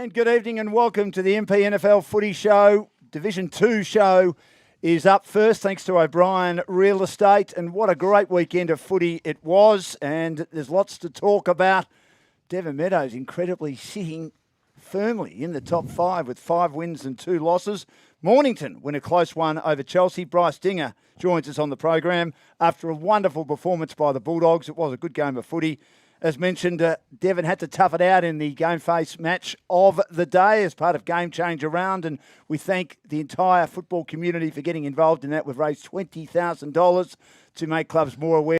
And good evening and welcome to the MPNFL Footy Show. Division 2 show is up first, thanks to OBrien Real Estate. And what a great weekend of footy it was. And there's lots to talk about. Devon Meadows incredibly sitting firmly in the top 5 with 5 wins and 2 losses. Mornington win a close one over Chelsea. Bryce Dinger joins us on the program after a wonderful performance by the Bulldogs. It was a good game of footy. As mentioned, Devon had to tough it out in the GameFace match of the day as part of Game Changer Round, and we thank the entire football community for getting involved in that. We've raised $20,000 to make clubs more aware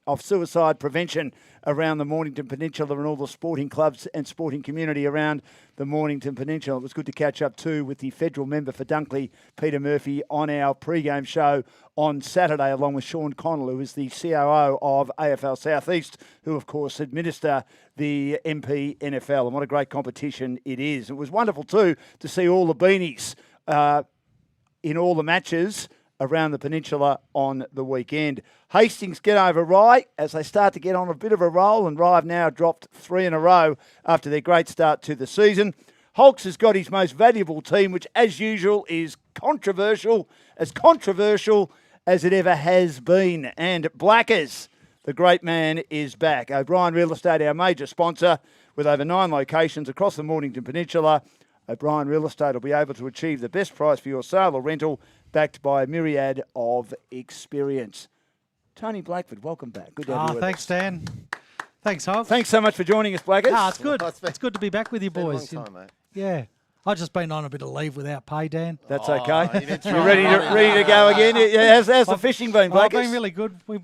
of suicide prevention around the Mornington Peninsula and all the sporting clubs and sporting community around the Mornington Peninsula. It was good to catch up too with the federal member for Dunkley, Peter Murphy, on our pre-game show on Saturday, along with Sean Connell, who is the COO of AFL Southeast, who of course administer the MPNFL. And what a great competition it is. It was wonderful too to see all the beanies in all the matches around the peninsula on the weekend. Hastings get over Rye as they start to get on a bit of a roll, and Rye have now dropped 3 in a row after their great start to the season. Holks has got his most valuable team, which as usual is controversial as it ever has been. And Blackers, the great man, is back. OBrien Real Estate, our major sponsor, with over 9 locations across the Mornington Peninsula. OBrien Real Estate will be able to achieve the best price for your sale or rental, backed by a myriad of experience. Tony Blackford, welcome back. Good to have you with thanks, us. Dan. Thanks, Hob. Thanks so much for joining us, Blackers. It's good. It's good to be back with you boys. Been a long time, mate. Yeah. I've just been on a bit of leave without pay, Dan. That's okay. You're You're ready to go again? Yeah, how's the fishing been, I've Blackers? been really good. We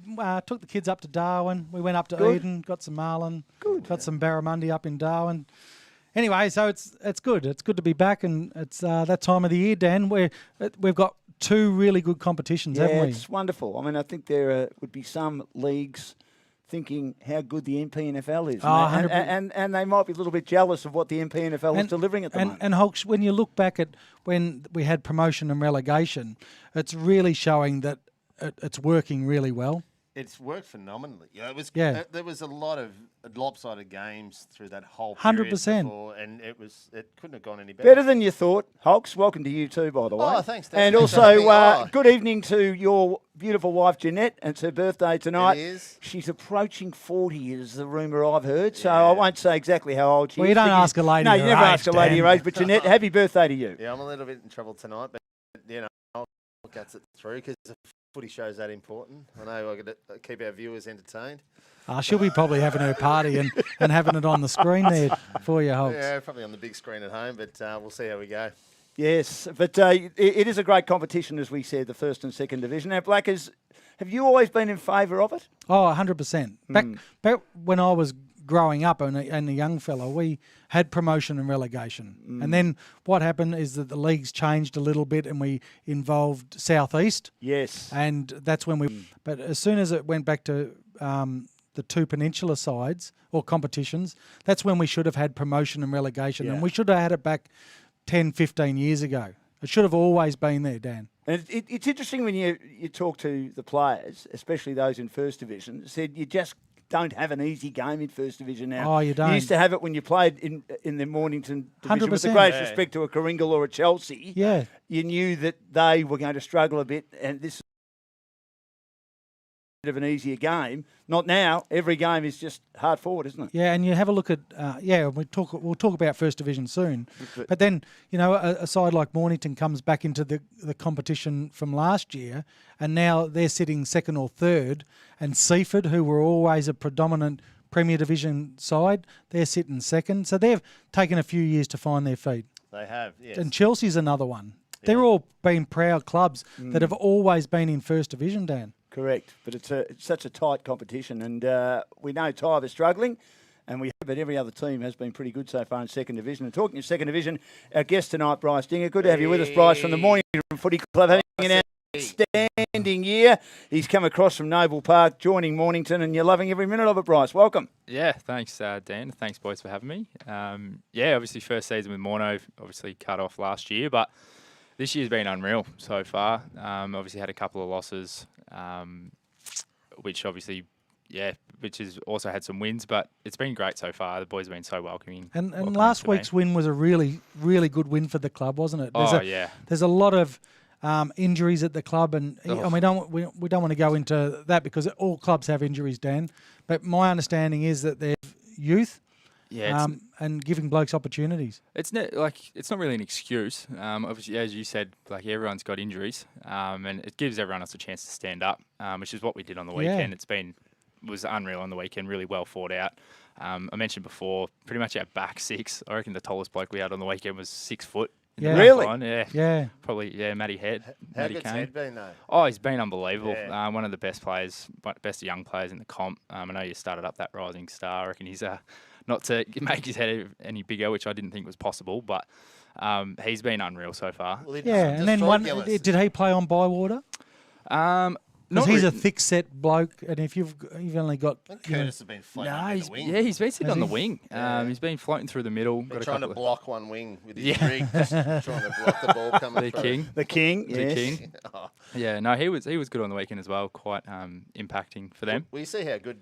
took the kids up to Darwin. We went up to Eden, got some marlin, got some barramundi up in Darwin. Anyway, so it's good. It's good to be back, and it's that time of the year, Dan. We've got 2 really good competitions, haven't we? It's wonderful. I mean, I think there would be some leagues thinking how good the MPNFL is. And they might be a little bit jealous of what the MPNFL is delivering at the moment. And Hulk, when you look back at when we had promotion and relegation, it's really showing that it's working really well. It's worked phenomenally. Yeah, it was. Yeah. There was a lot of lopsided games through that whole period 100%. before, and it couldn't have gone any better. Better than you thought. Hulks, welcome to you too, by the way. Oh, thanks, Dan. And Thanks also, for having me. good evening to your beautiful wife, Jeanette. It's her birthday tonight. It is. She's approaching 40, is the rumour I've heard. So I won't say exactly how old she is. Well, you don't ask a lady No, you her never age, ask a lady Dan. her age. But Jeanette, happy birthday to you. Yeah, I'm a little bit in trouble tonight, but I'll get it through because the footy show's that important. I know I've got to keep our viewers entertained. She'll be probably having her party and having it on the screen there for you, Hulks. Yeah, probably on the big screen at home, but we'll see how we go. Yes, but it is a great competition, as we said, the first and second division. Now, Blackers, have you always been in favour of it? Oh, 100%. Back when I was growing up and a young fella, we had promotion and relegation. And then what happened is that the leagues changed a little bit and we involved Southeast. Yes. And that's when but as soon as it went back to the 2 peninsula sides or competitions, that's when we should have had promotion and relegation. And we should have had it back 10, 15 years ago. It should have always been there, Dan. And it's interesting when you talk to the players, especially those in First Division, said you just don't have an easy game in First Division now. Oh, you don't. You used to have it when you played in the Mornington Division. 100%. With the greatest respect to a Coringal or a Chelsea, Yeah. you knew that they were going to struggle a bit, and this is of an easier game. Not now. Every game is just hard forward, isn't it? Yeah, and you have a look at we'll talk about First Division soon. But then, a side like Mornington comes back into the competition from last year, and now they're sitting 2nd or 3rd, and Seaford, who were always a predominant Premier Division side, they're sitting 2nd. So they've taken a few years to find their feet. They have, yes. And Chelsea's another one. Yeah. They're all been proud clubs that have always been in First Division, Dan. Correct, but it's such a tight competition, and we know Tive is struggling, and but every other team has been pretty good so far in Second Division. And talking of Second Division, our guest tonight, Bryce Dinger. Good to have you with us, Bryce, from the Mornington Footy Club, having an outstanding year. He's come across from Noble Park, joining Mornington, and you're loving every minute of it, Bryce. Welcome. Yeah, thanks, Dan. Thanks, boys, for having me. Obviously first season with Morno, obviously cut off last year, but this year's been unreal so far. Obviously had a couple of losses, which obviously which has also had some wins, but it's been great so far. The boys have been so welcoming. And welcoming last to me. week's win was a really, really good win for the club, wasn't it? Yeah. There's a lot of injuries at the club, and we don't want to go into that because all clubs have injuries, Dan. But my understanding is that they're youth, and giving blokes opportunities. It's not really an excuse. Obviously, as you said, like everyone's got injuries, and it gives everyone else a chance to stand up, which is what we did on the weekend. Was unreal on the weekend, really well thought out. I mentioned before, pretty much our back six. I reckon the tallest bloke we had on the weekend was 6 foot. Yeah. Really? Yeah. Probably, Matty Head. How Matty good's Kane. Head been, though? Oh, he's been unbelievable. Yeah. One of the best players, best young players in the comp. I know you started up that rising star. I reckon he's not to make his head any bigger, which I didn't think was possible, but he's been unreal so far. Well, And then did he play on Bywater? Because he's a thick-set bloke, and if you've only got... Curtis has been floating on the wing. he's been sitting on the he? wing. He's been floating through the middle. Been trying to block one wing with his rig, just trying to block the ball coming The through. king. The king, The yes. king. Oh. Yeah, no, he was good on the weekend as well, quite impacting for them. Well, you see how good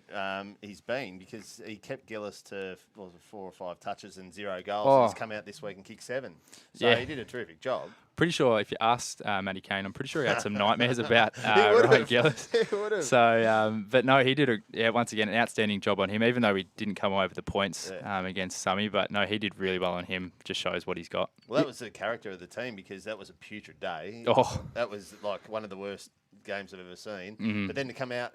he's been because he kept Gillis to 4 or 5 touches and 0 goals. Oh. And he's come out this week and kicked 7. So Yeah. he did a terrific job. Pretty sure if you asked Matty Kane, I'm pretty sure he had some nightmares about would've. Ryan Gillis. He would've. So, but no, he did once again an outstanding job on him, even though we didn't come away with the points against Summy. But no, he did really well on him. Just shows what he's got. Well, that was the character of the team because that was a putrid day. Oh. That was like one of the worst games I've ever seen. Mm-hmm. But then to come out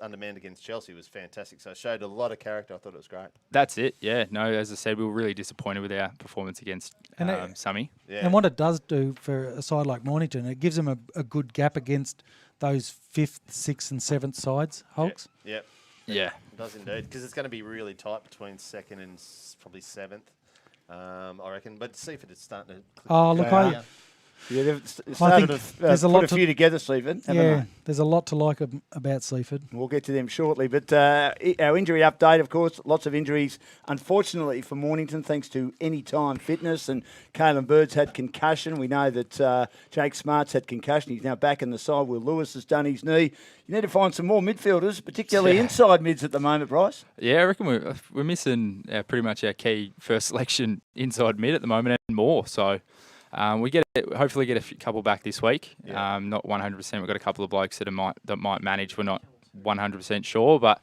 undermanned against Chelsea was fantastic. So it showed a lot of character. I thought it was great. That's it. Yeah. No, as I said, we were really disappointed with our performance against Summy. Yeah. And what it does do for a side like Mornington, it gives them a good gap against those 5th, 6th and 7th sides, Hulks. Yep. Yeah. It does indeed. Because it's going to be really tight between 2nd and probably 7th, I reckon. But Seaford is starting to click. Oh, look, Yeah, they've started think to there's a put lot a to- few together, Stephen. yeah, there's a lot to like about Seaford. We'll get to them shortly. But our injury update, of course, lots of injuries, unfortunately, for Mornington, thanks to Anytime Fitness. And Caelan Bird's had concussion. We know that Jake Smart's had concussion. He's now back in the side. Will Lewis has done his knee. You need to find some more midfielders, particularly inside mids at the moment, Bryce. Yeah, I reckon we're missing pretty much our key first selection inside mid at the moment and more. So we hopefully get a couple back this week. Yeah. Not 100%. We've got a couple of blokes that might manage. We're not 100% sure, but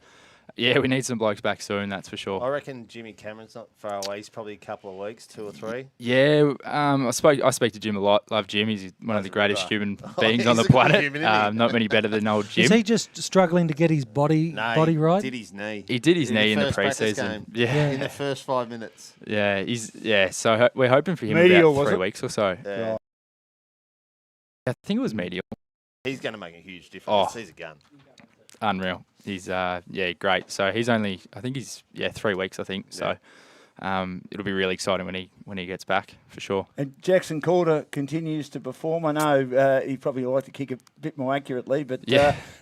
yeah, we need some blokes back soon. That's for sure. I reckon Jimmy Cameron's not far away. He's probably a couple of weeks, 2 or 3. Yeah, I speak to Jim a lot. Love Jim. He's one of the greatest human beings on the he's a good planet. human, isn't he? Not many better than old Jim. Is he just struggling to get his body right? He did his knee. He did his knee in the first practice pre-season. game. Yeah. In the first 5 minutes. Yeah. So we're hoping for him Medial, about was 3 it? weeks or so. Yeah. I think it was medial. He's going to make a huge difference. Oh. He's a gun. Unreal. He's great. So he's only 3 weeks I think. So it'll be really exciting when he gets back for sure. And Jackson Calder continues to perform. I know he'd probably like to kick a bit more accurately, but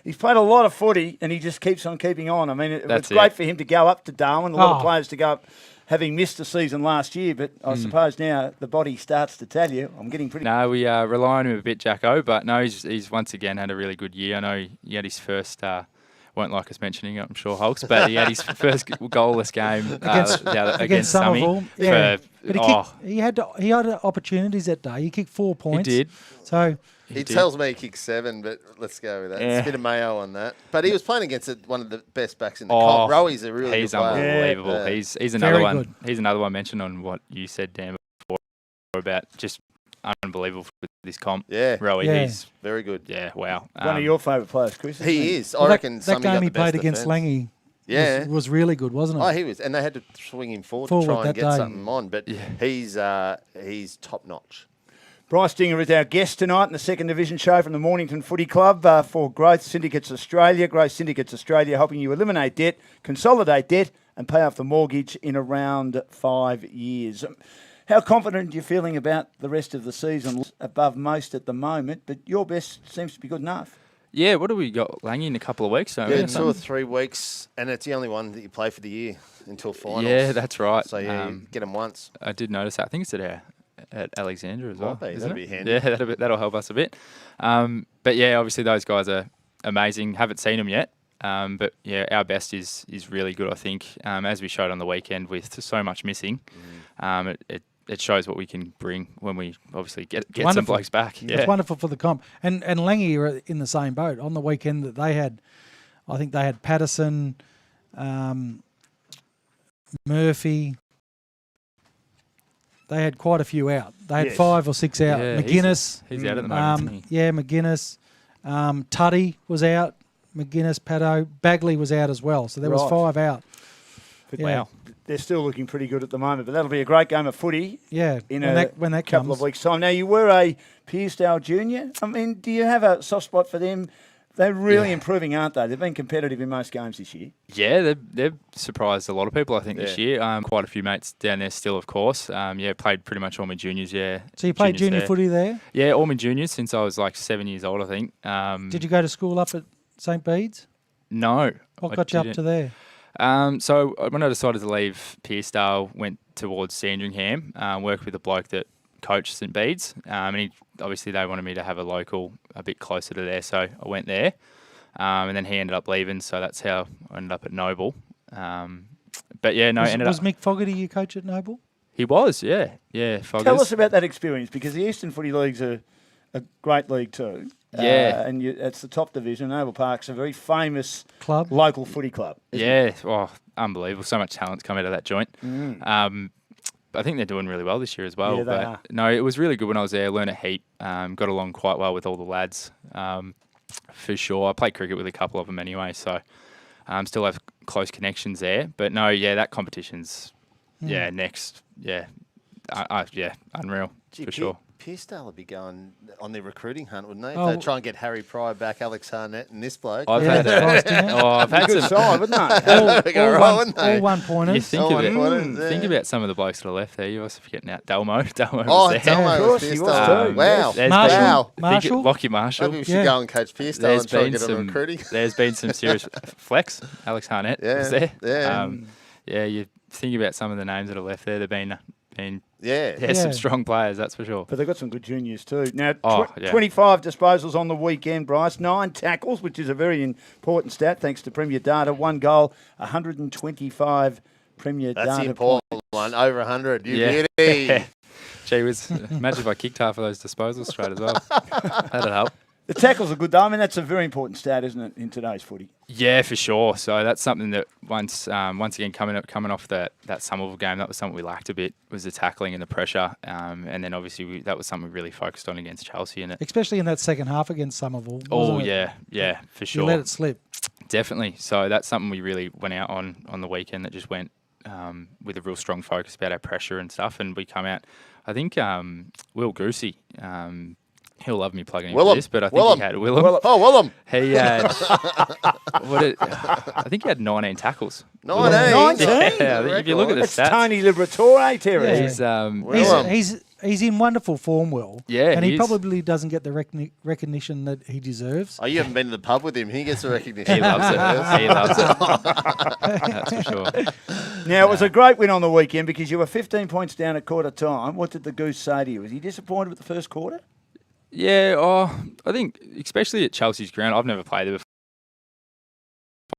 he's played a lot of footy and he just keeps on keeping on. I mean, it's great for him to go up to Darwin. A lot of players to go up having missed a season last year, but I suppose now the body starts to tell you. I'm getting pretty... No, we rely on him a bit, Jacko, but no, he's once again had a really good year. I know he had his first... won't like us mentioning it, I'm sure, Hulks, but he had his first goalless game against Summy. Somerville. Yeah. But For, he had opportunities that day. He kicked 4 points. He did. So He tells me he kicked 7, but let's go with that. It's a bit of mayo on that. But he was playing against one of the best backs in the comp. Rowy's a really good player. Unbelievable. Yeah. He's another one. good. He's another one mentioned on what you said, Dan, before about just unbelievable for this comp. Yeah. Rowy, Yeah. Very good. yeah, wow. One of your favourite players, Chris. isn't He is. I Well, reckon that Summy game got he the best played against defence. Langy Yeah. was really good, wasn't it? Oh, he was. And they had to swing him forward Forward to try and that get day. something on. But he's top-notch. Bryce Dinger is our guest tonight in the Second Division show from the Mornington Footy Club for Growth Syndicates Australia. Growth Syndicates Australia helping you eliminate debt, consolidate debt and pay off the mortgage in around 5 years. How confident are you feeling about the rest of the season? Above most at the moment, but your best seems to be good enough. Yeah, what do we got? Langy in a couple of weeks, don't we? Yeah, 2 or 3 weeks. And it's the only one that you play for the year until finals. Yeah, that's right. So you get them once. I did notice that. I think it's at Alexandra as well. Might be. isn't That'd it? be handy. Yeah, that'll help us a bit. But yeah, obviously those guys are amazing. Haven't seen them yet. But yeah, our best is really good, I think. As we showed on the weekend with so much missing, it shows what we can bring when we obviously get some blokes back. Yeah. It's wonderful for the comp. And Langy are in the same boat. On the weekend that they had, I think they had Patterson, Murphy. They had quite a few out. They had 5 or 6 out. Yeah, McGuinness. He's out at the moment, isn't he? Yeah, McGuinness. Tuddy was out. McGuinness, Paddo. Bagley was out as well. So there was 5 out. But Wow. They're still looking pretty good at the moment, but that'll be a great game of footy. Yeah, in when that couple comes. of weeks' time. Now, you were a Pearsdale junior. I mean, do you have a soft spot for them? They're really improving, aren't they? They've been competitive in most games this year. Yeah, they've surprised a lot of people, I think, this year. Quite a few mates down there still, of course. Played pretty much all my juniors, So you played junior there. footy there? Yeah, all my juniors since I was like 7 years old, I think. Did you go to school up at St. Bede's? No. What I got you up didn't. to there? So when I decided to leave Pearsdale, went towards Sandringham, worked with a bloke that coached St. Bede's. And obviously they wanted me to have a local a bit closer to there, so I went there. And then he ended up leaving, so that's how I ended up at Noble. But yeah, no, Was Mick Fogarty your coach at Noble? He was, yeah. Foggers. Tell us about that experience, because the Eastern Footy League's a great league too. Yeah. And it's the top division. Oval Park's a very famous Club. local footy club. Yeah, unbelievable. So much talent's come out of that joint. I think they're doing really well this year as well. Yeah, they but are. no, it was really good when I was there. Learned a heap. Got along quite well with all the lads, for sure. I played cricket with a couple of them anyway, so still have close connections there. But no, that competition's next. Yeah, unreal for sure. Pearsdale would be going on their recruiting hunt, wouldn't they? Oh. If they try and get Harry Pryor back, Alex Harnett, and this bloke. I've Yeah, had Christ, yeah. I've had Good some. side, wouldn't they? all one You pointers. think of it. pointers, Think yeah. about some of the blokes that are left there. You're also forgetting out Delmo. Delmo Oh, was there. Delmo Of was course he was Pearsdale. too. Wow. There's Marshall. Wow. Think Marshall. Lockie Marshall. Maybe we should Yeah. go and coach Pearsdale There's and try and been get on some. recruiting. There's been some serious flex. Alex Harnett was Yeah, there. yeah. You think about some of the names that are left there. They've been Yeah. some Yeah. strong players, that's for sure. But they've got some good juniors too. Now, 25 disposals on the weekend, Bryce. 9 tackles, which is a very important stat, thanks to Premier Data. 1 goal, 125 Premier That's Data the important points. one. Over 100. You Yeah. beauty. Gee whiz, imagine if I kicked half of those disposals straight as well. That'd help. The tackles are good, though. I mean, that's a very important stat, isn't it, in today's footy? Yeah, for sure. So that's something that once again coming off that Somerville game, that was something we lacked a bit, was the tackling and the pressure. And then obviously that was something we really focused on against Chelsea. And Especially in that second half against Somerville. oh wasn't it? yeah, for sure. You let it slip. Definitely. So that's something we really went out on the weekend, that just went with a real strong focus about our pressure and stuff. And we come out, I think Will Goosey, he'll love me plugging him for Willem. this, but I think Willem. he had Willem. Oh, Willem. He had, I think he had 19 tackles. 19. Yeah, I think if you look at the That's stats, Tony Liberatore, Terry. He's, he's he's in wonderful form, Will. Yeah, and he he is. probably doesn't get the recognition that he deserves. Oh, you haven't been to the pub with him. He gets the recognition. he loves it. He loves it. That's for sure. Now, it was a great win on the weekend because you were 15 points down at quarter time. What did the Goose say to you? Was he disappointed with the first quarter? Yeah, I think especially at Chelsea's ground, I've never played there before.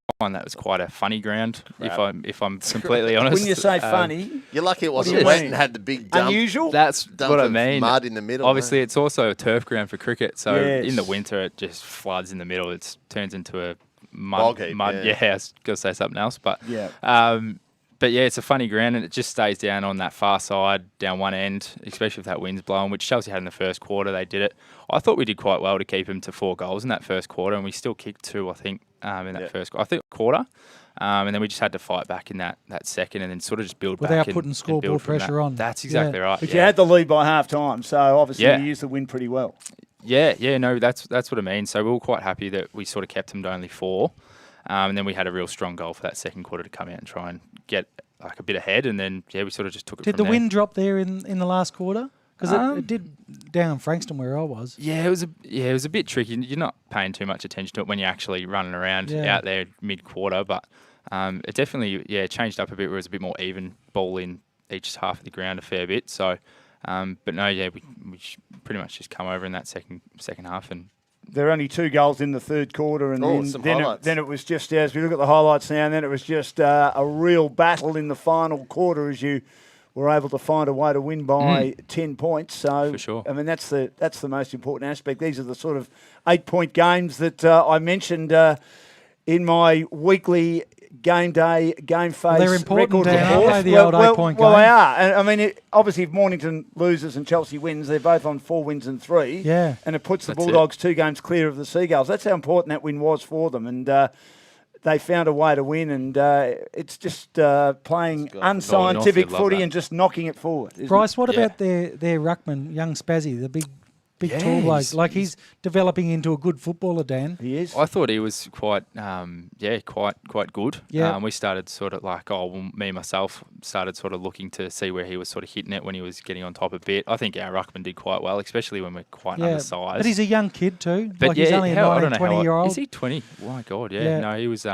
I find that was quite a funny ground, if I'm completely honest. When you say funny, You're lucky it What do wasn't you wet mean? and had the big dump. unusual? That's dump what I of mean. Mud in the middle. Obviously, eh? it's also a turf ground for cricket, so Yes. in the winter it just floods in the middle. It turns into a mud. Bog heap, Yeah, I was going to say something else, but Yeah. But yeah, it's a funny ground, and it just stays down on that far side, down one end, especially if that wind's blowing, which Chelsea had in the first quarter. They did it. I thought we did quite well to keep them to 4 goals in that first quarter, and we still kicked 2, I think, in that first quarter. And then we just had to fight back in that second, and then sort of just build Without back and putting build scoreboard from that. pressure on. That's exactly right. But you had the lead by half time, so obviously Yeah. you used the win pretty well. Yeah, no, that's what I mean. So we were quite happy that we sort of kept them to only 4, and then we had a real strong goal for that second quarter to come out and try and get like a bit ahead, and then we sort of just took it. Did from the there. wind drop there in the last quarter? Because it did down in Frankston where I was. Yeah, it was a bit tricky. You're not paying too much attention to it when you're actually running around out there mid-quarter, but it definitely changed up a bit. Where it was a bit more even ball in each half of the ground a fair bit. So, but no, we pretty much just come over in that second half and there are only 2 goals in the third quarter, and then it was just, as we look at the highlights now, and then it was just a real battle in the final quarter as you were able to find a way to win by 10 points. So, For sure. I mean, that's the most important aspect. These are the sort of 8-point games that I mentioned in my weekly game day, GameFace They're important, record Dan, report. aren't they, the old 8-point Well, game? they are. And, I mean, obviously, if Mornington loses and Chelsea wins, they're both on 4 wins and 3. Yeah. And it puts the That's Bulldogs 2 games clear of the Seagulls. That's how important that win was for them. And they found a way to win. And it's just playing unscientific Love footy that. and just knocking it forward. isn't Bryce, it? what about their ruckman, young Spazzy, the big tall bloke? Like he's developing into a good footballer, Dan. He is. I thought he was quite good. Yeah. We started sort of like, me and myself started sort of looking to see where he was sort of hitting it when he was getting on top a bit. I think our ruckman did quite well, especially when we're quite undersized. But he's a young kid too. But like he's only a 19, 20-year-old. Is he 20? Oh my God, yeah. No, he was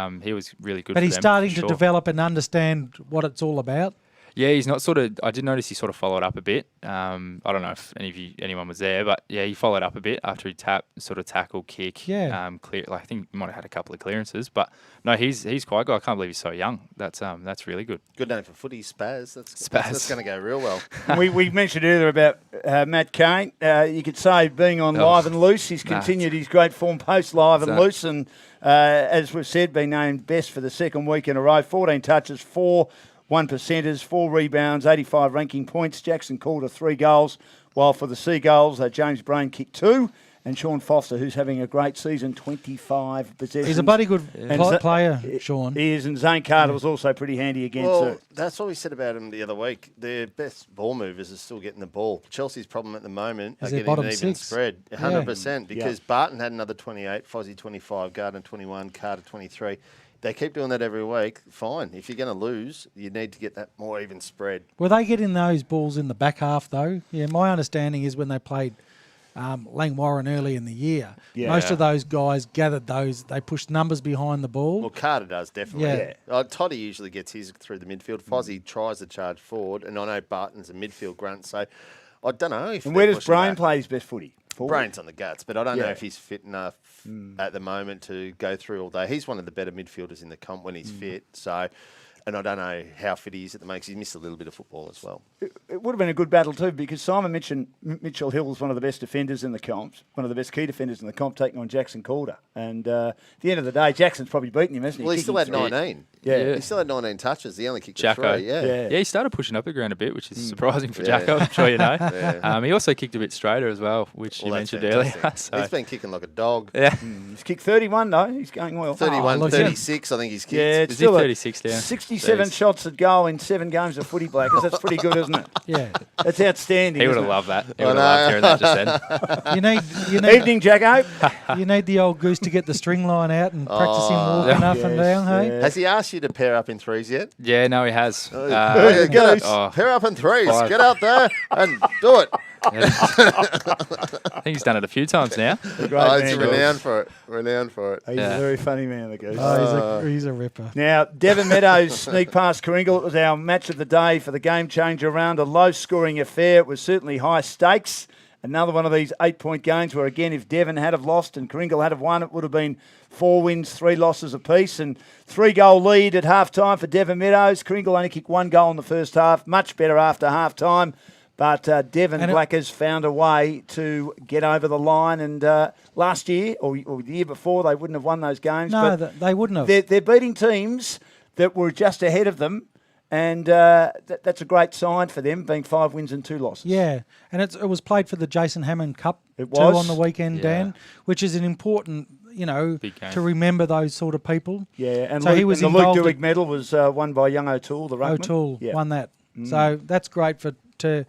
really good. But for he's them, starting for to sure. develop and understand what it's all about. Yeah, he's not sort of. I did notice he sort of followed up a bit. I don't know if anyone was there, but yeah, he followed up a bit after he tackle, kick. Yeah. Clear. Like, I think he might have had a couple of clearances, but no, he's quite good. I can't believe he's so young. That's really good. Good name for footy, Spaz. Spaz. That's going to go real well. we mentioned earlier about Matt Kane. You could say being on Live and Loose, he's continued his great form post Live and Loose, and as we've said, been named best for the second week in a row. 14 touches, 4 1%ers, 4 rebounds, 85 ranking points. Jackson Calder 3 goals, while for the Seagulls, James Brain kicked 2. And Sean Foster, who's having a great season, 25 possessions. He's a bloody good player, Sean. He is, and Zane Carter was also pretty handy against Well, that's what we said about him the other week. Their best ball movers are still getting the ball. Chelsea's problem at the moment Is are their getting an bottom even 6. spread, 100%, because Barton had another 28, Fozzie 25, Gardner 21, Carter 23. They keep doing that every week. Fine. If you're going to lose, you need to get that more even spread. Were they getting those balls in the back half, though? Yeah, my understanding is when they played Lang Warren early in the year, most of those guys gathered those. They pushed numbers behind the ball. Well, Carter does, definitely. Yeah. Toddy usually gets his through the midfield. Fozzie tries to charge forward, and I know Barton's a midfield grunt, so I don't know if. And where does Brain play his best footy? Forward. Brain's on the guts, but I don't know if he's fit enough at the moment to go through all day. He's one of the better midfielders in the comp when he's fit, so... And I don't know how fit he is at the moment because he's missed a little bit of football as well. It would have been a good battle too, because Simon Mitchell Hill is one of the best defenders in the comp, one of the best key defenders in the comp, taking on Jackson Calder. And at the end of the day, Jackson's probably beaten him, hasn't he? Well, he still had 19. Yeah. He still had 19 touches. He only kicked Jacko. 3. Yeah. Yeah, he started pushing up the ground a bit, which is surprising for Jacko, I'm sure you know. He also kicked a bit straighter as well, which you mentioned earlier. So. He's been kicking like a dog. Yeah. He's kicked 31 though. He's going well. 31, 36, I think he's kicked. Yeah, it's Is he still 36 now? 67 shots at goal in 7 games of footy, Blackers. That's pretty good, isn't it? Yeah. That's outstanding. He would have loved that. He would have loved hearing that just then. You need Evening, Jacko. you need the old goose to get the string line out and practice him walking up and down. Hey, Has he asked you to pair up in threes yet? Yeah, no, he has. Get it. Pair up in threes. 5. Get out there and do it. I think he's done it a few times now. Great man, He's renowned for it. Renowned for it. He's a very funny man, the goose. he's a ripper. Now, Devon Meadows sneak past Kringle. It was our match of the day for the game changer round. A low-scoring affair. It was certainly high stakes. Another one of these 8-point games where, again, if Devon had have lost and Kringle had have won, it would have been 4 wins, 3 losses apiece. And 3-goal lead at half-time for Devon Meadows. Kringle only kicked 1 goal in the first half. Much better after half-time. But Devon Blackers found a way to get over the line. And last year, or the year before, they wouldn't have won those games. No, but they wouldn't have. They're beating teams that were just ahead of them. And that's a great sign for them, being 5 wins and 2 losses. Yeah, and it was played for the Jason Hammond Cup It too was. on the weekend, Dan, which is an important, Big game. to remember those sort of people. Yeah, and So Luke, he was and the Luke involved Dewig medal was won by young O'Toole, the ruckman. O'Toole won that. So that's great to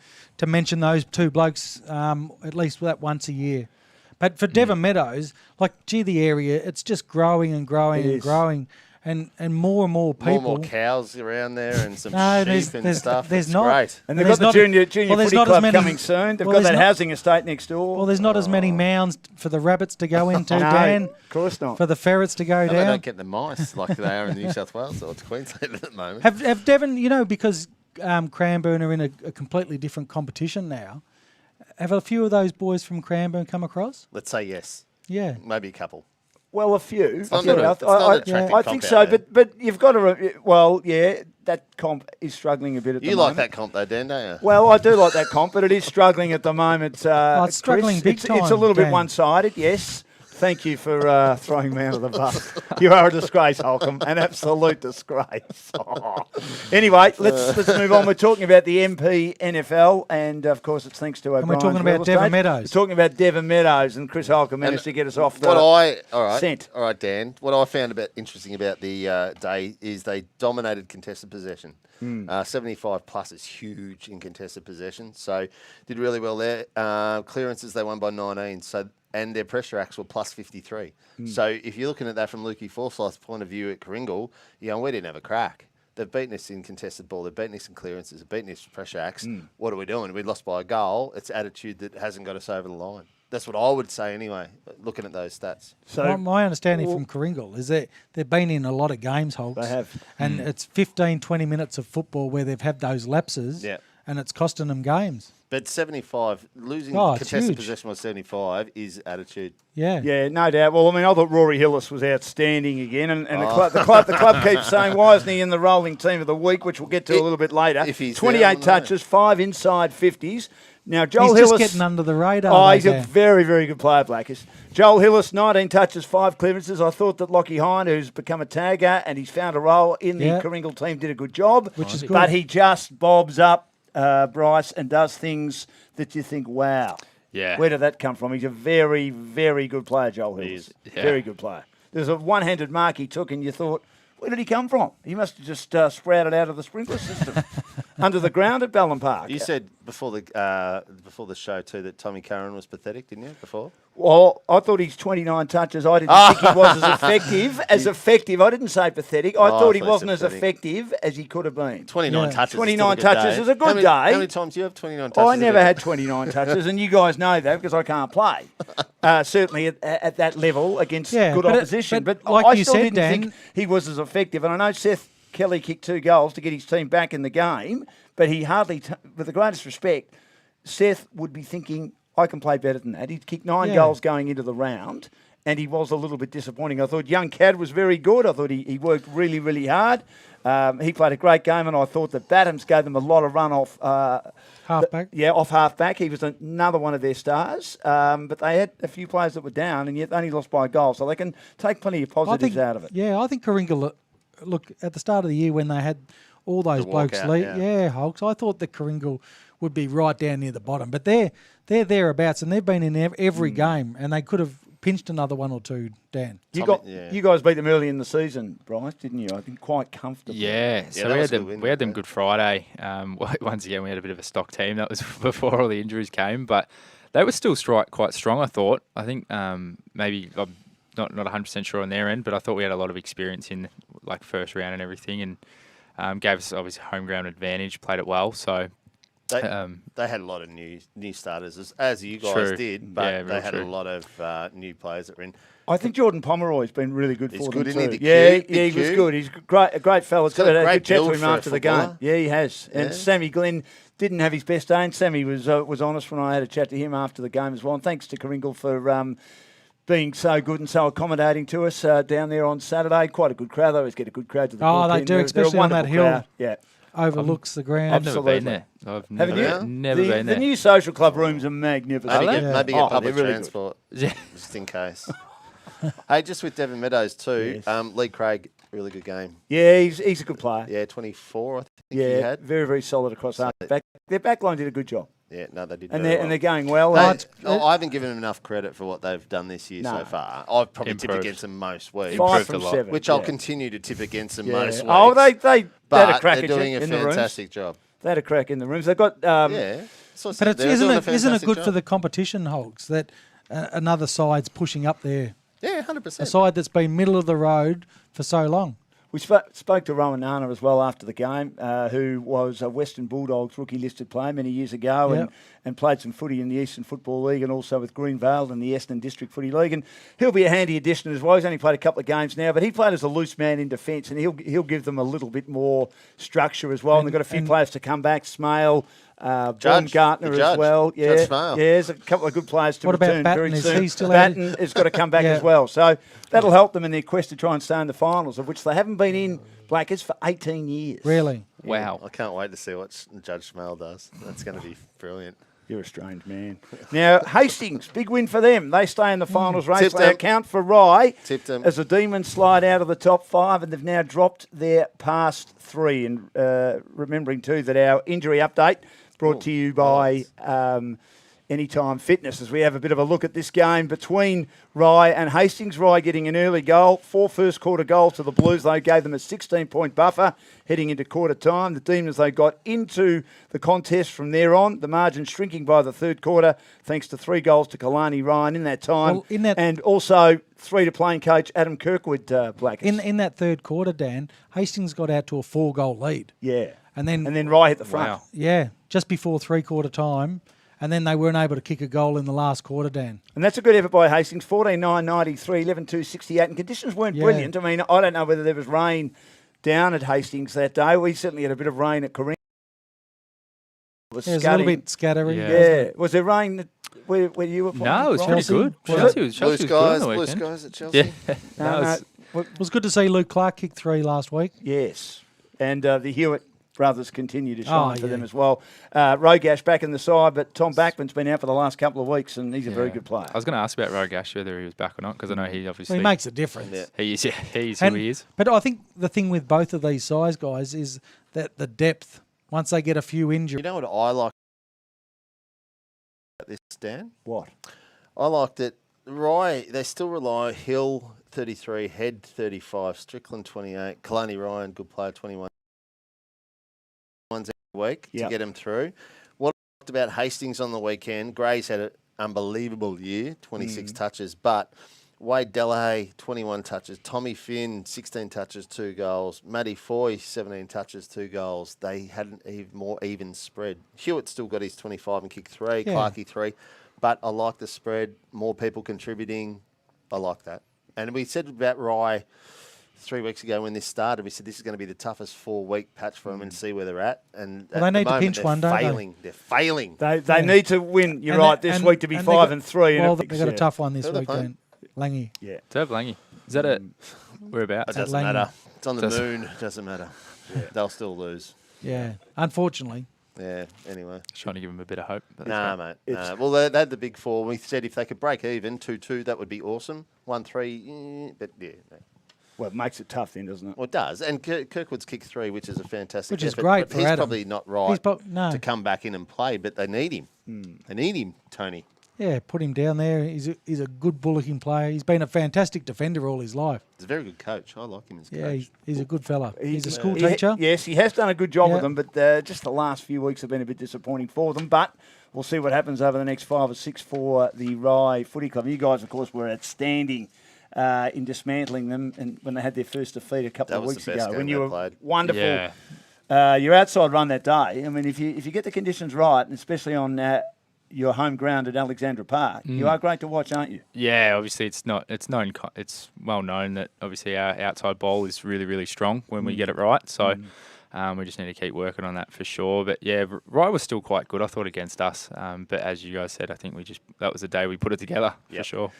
mention those 2 blokes at least that once a year. But for Devon Meadows, the area, it's just growing and growing and growing. And more and more people. More cows around there and some there's sheep and stuff. There's It's not. great. And they've got the junior footy not as club many, coming soon. They've well, got there's that not- housing estate next door. Well, there's not as many mounds for the rabbits to go into, No, Dan. of course not. For the ferrets to go No, down. they don't get the mice like they are in New South Wales or it's Queensland at the moment. Have Devon, because Cranbourne are in a completely different competition now, have a few of those boys from Cranbourne come across? Let's say yes. Yeah. Maybe a couple. Well, a few. not an attractive I comp think out so, there. but you've got to. That comp is struggling a bit at the You moment. like that comp though, Dan, don't you? Well, I do like that comp, but it is struggling at the moment. It's struggling Chris. big It's a time, little bit Dan. one-sided, yes. Thank you for throwing me under the bus. You are a disgrace, Holcomb, an absolute disgrace. Anyway, let's move on. We're talking about the MPNFL, and of course, it's thanks to O'Brien's we're talking about Real Estate. Devon Meadows. We're talking about Devon Meadows, and Chris Holcomb managed to get us off the scent. All right, Dan. What I found interesting about the day is they dominated contested possession. 75 plus is huge in contested possession, so did really well there. Clearances they won by 19, and their pressure acts were plus 53. So if you're looking at that from Lukey Forsyth's point of view at Kringle, we didn't have a crack. They've beaten us in contested ball. They've beaten us in clearances. They've beaten us in pressure acts. What are we doing? We lost by a goal. It's attitude that hasn't got us over the line. That's what I would say anyway, looking at those stats. So my understanding from Kringle is that they've been in a lot of games, Holtz. They have. And it's 15, 20 minutes of football where they've had those lapses, and it's costing them games. But 75, losing it's contested huge. possession by 75 is attitude. Yeah. Yeah, no doubt. Well, I thought Rory Hillis was outstanding again, and the club keeps saying, why isn't he in the rolling team of the week, which we'll get to a little bit later. If he's 28 touches, 5 inside 50s. Now, Joel He's Hillis... just getting under the radar. Oh, he's a very, very good player, Blackish. Joel Hillis, 19 touches, 5 clearances. I thought that Lockie Hine, who's become a tagger and he's found a role in the Kringle team, did a good job. Which is good. But he just bobs up, Bryce, and does things that you think, wow. Yeah. Where did that come from? He's a very, very good player, Joel Hillis. Very good player. There's a one-handed mark he took and you thought, where did he come from? He must have just sprouted out of the sprinkler system under the ground at Ballon Park. You said before the show too that Tommy Curran was pathetic, didn't you? Before. Well, I thought he's 29 touches. I didn't think he was as effective. I didn't say pathetic. I thought he wasn't as effective as he could have been. 29 touches. 29 touches is a good day. How many times do you have 29 touches? I never had 29 touches, and you guys know that because I can't play. Certainly at that level against good opposition. But like I you still said, didn't Dan, think he was as effective. And I know Seth Kelly kicked 2 goals to get his team back in the game, but he hardly, with the greatest respect, Seth would be thinking, I can play better than that. He'd kicked 9 goals going into the round, and he was a little bit disappointing. I thought young Cad was very good. I thought he worked really, really hard. He played a great game, and I thought that Battams gave them a lot of run off halfback. Off halfback. He was another one of their stars. But they had a few players that were down, and yet they only lost by a goal. So they can take plenty of positives out of it. Yeah, I think Kringle, look, at the start of the year when they had all those blokes leave, Hulks, I thought that Kringle would be right down near the bottom. But they're thereabouts, and they've been in every game, and they could have pinched another 1 or 2, Dan. You guys beat them early in the season, Bryce, didn't you? I think quite comfortably. Yeah, so we had them Good Friday. Once again, we had a bit of a stock team. That was before all the injuries came, but they were still quite strong, I thought. I think maybe I'm not 100% sure on their end, but I thought we had a lot of experience in like first round and everything, and gave us obviously home ground advantage, played it well, so... They had a lot of new starters, as you guys did, but they had a lot of new players that were in. I think Jordan Pomeroy's been really good for them isn't too. he? He was good. He's a great fella. He's got a great good chat to build him for a after the footballer. game. Yeah, he has. And Sammy Glenn didn't have his best day, and Sammy was honest when I had a chat to him after the game as well. And thanks to Kringle for being so good and so accommodating to us down there on Saturday. Quite a good crowd. They always get a good crowd to the Oh, bullpen. they do, especially on that hill. Crowd. Yeah. Overlooks the ground. I've never been there. I've never been there. The new social club rooms are magnificent. Maybe get public really transport, Yeah. just in case. Hey, just with Devon Meadows too, Lee Craig, really good game. Yeah, he's a good player. Yeah, 24, I think he had. Very, very solid across half back. Their backline did a good job. Yeah, no, they did And very they're well. and they're going well. I haven't given them enough credit for what they've done this year so far. I've probably tipped against them most weeks. 5 from 7. Which I'll continue to tip against them most weeks. Oh, they had a crack they're doing a fantastic job. They had a crack in the rooms. They've got But isn't it good for the competition, Hogs, that another side's pushing up there? Yeah, 100%. A side that's been middle of the road for so long. We spoke to Rowan Nana as well after the game, who was a Western Bulldogs rookie listed player many years ago and played some footy in the Eastern Football League and also with Greenvale in the Essendon District Footy League. And he'll be a handy addition as well. He's only played a couple of games now, but he played as a loose man in defence, and he'll give them a little bit more structure as well. And they've got a few players to come back. Smale, Baumgartner the judge, as well. Yeah, Judge Smale. yeah, there's a couple of good players to What about return Batten? very Is soon. he still out? Batten has got to come back Yeah. as well. So that'll help them in their quest to try and stay in the finals, of which they haven't been in, Blackers, for 18 years. Really? Wow. I can't wait to see what Judge Smale does. That's going to be brilliant. You're a strange man. Now, Hastings, big win for them. They stay in the finals race. Tipped They them. account for Rye Tipped them. as the Demons slide out of the top 5, and they've now dropped their past 3. And remembering, too, that our injury update brought to you by Anytime Fitness, as we have a bit of a look at this game between Rye and Hastings. Rye getting an early goal, 4 first quarter goals to the Blues. They gave them a 16-point buffer heading into quarter time. The Demons, they got into the contest from there on, the margin shrinking by the third quarter thanks to 3 goals to Kalani Ryan in that time. Well, in that- and also 3 to playing coach Adam Kirkwood, Blackers. In that third quarter, Dan, Hastings got out to a 4-goal lead. Yeah. And then Rye hit the front. Wow. Yeah, just before three-quarter time. And then they weren't able to kick a goal in the last quarter, Dan. And that's a good effort by Hastings, 14-9-93, 11-2-68. And conditions weren't brilliant. I mean, I don't know whether there was rain down at Hastings that day. We certainly had a bit of rain at Corinne. It was Yeah, it was a little bit scattery. Yeah. Yeah. Was there rain where you were playing? No, it was Ryan? pretty Chelsea? good. Was Chelsea Blue was good on skies, the blue weekend. skies at Chelsea. Yeah. No, No, no. it's- It was good to see Luke Clark kick 3 last week. Yes. And the Hewitt brothers continue to shine for yeah. them as well. Rogash back in the side, but Tom Backman's been out for the last couple of weeks, and he's a very Yeah. good player. I was going to ask about Rogash, whether he was back or not, because I know he obviously He makes a difference. Yeah. he is. Yeah, he's who And- he is. But I think the thing with both of these size guys is that the depth, once they get a few You injuries. know what I like about this, Dan? What? I liked it. Rye, they still rely Hill 33, Head 35, Strickland 28, Kalani Ryan, good player 21 ones every week Yep. to get him through. What I liked about Hastings on the weekend, Gray's had an unbelievable year, 26 touches, but Wade Delahaye, 21 touches, Tommy Finn, 16 touches, 2 goals, Matty Foy, 17 touches, 2 goals. They had an even more even spread. Hewitt still got his 25 and kicked 3, Yeah. Clarkey 3. But I like the spread, more people contributing. I like that. And we said about Rye 3 weeks ago when this started, we said this is going to be the toughest 4-week patch for them and see where they're at. And Well, at they the need to moment, pinch they're one, don't they? failing. They're failing. They need to win, you're And right, they- this and- week to be and 5 they and 3. Well, and they've got a tough one this Who are they week, playing? Dan. Langy. Yeah. Turf Langy. Is that it? Whereabouts? It doesn't Langley. matter. It's on the Doesn't- moon. It doesn't matter. They'll still lose. Yeah. Unfortunately. Yeah, anyway. Trying to give him a bit of hope. but Nah, that's mate. Nah. Well, they had the big 4. We said if they could break even, 2-2, that would be awesome. 1-3, but yeah. No. Well, it makes it tough then, doesn't it? Well, it does. And Kirkwood's kicked 3, which is a fantastic Which is effort, great but for he's Adam. probably not right He's no. to come back in and play, but they need him. They need him, Tony. Yeah, put him down there. He's a good bullocking player. He's been a fantastic defender all his life. He's a very good coach. I like him as a Yeah, coach. he's a good fella. He's a school He- teacher. Yes, he has done a good job with Yeah. them, but just the last few weeks have been a bit disappointing for them. But we'll see what happens over the next 5 or 6 for the Rye Footy Club. You guys, of course, were outstanding in dismantling them, and when they had their first defeat a couple That of was weeks the best ago, game when they you were played. wonderful. Yeah. Your outside run that day. I mean, if you get the conditions right, and especially on your home ground at Alexandra Park, you are great to watch, aren't you? Yeah, obviously it's well known that obviously our outside ball is really, really strong when we get it right. So we just need to keep working on that for sure. But yeah, Rye was still quite good, I thought, against us. But as you guys said, I think that was the day we put it together for sure.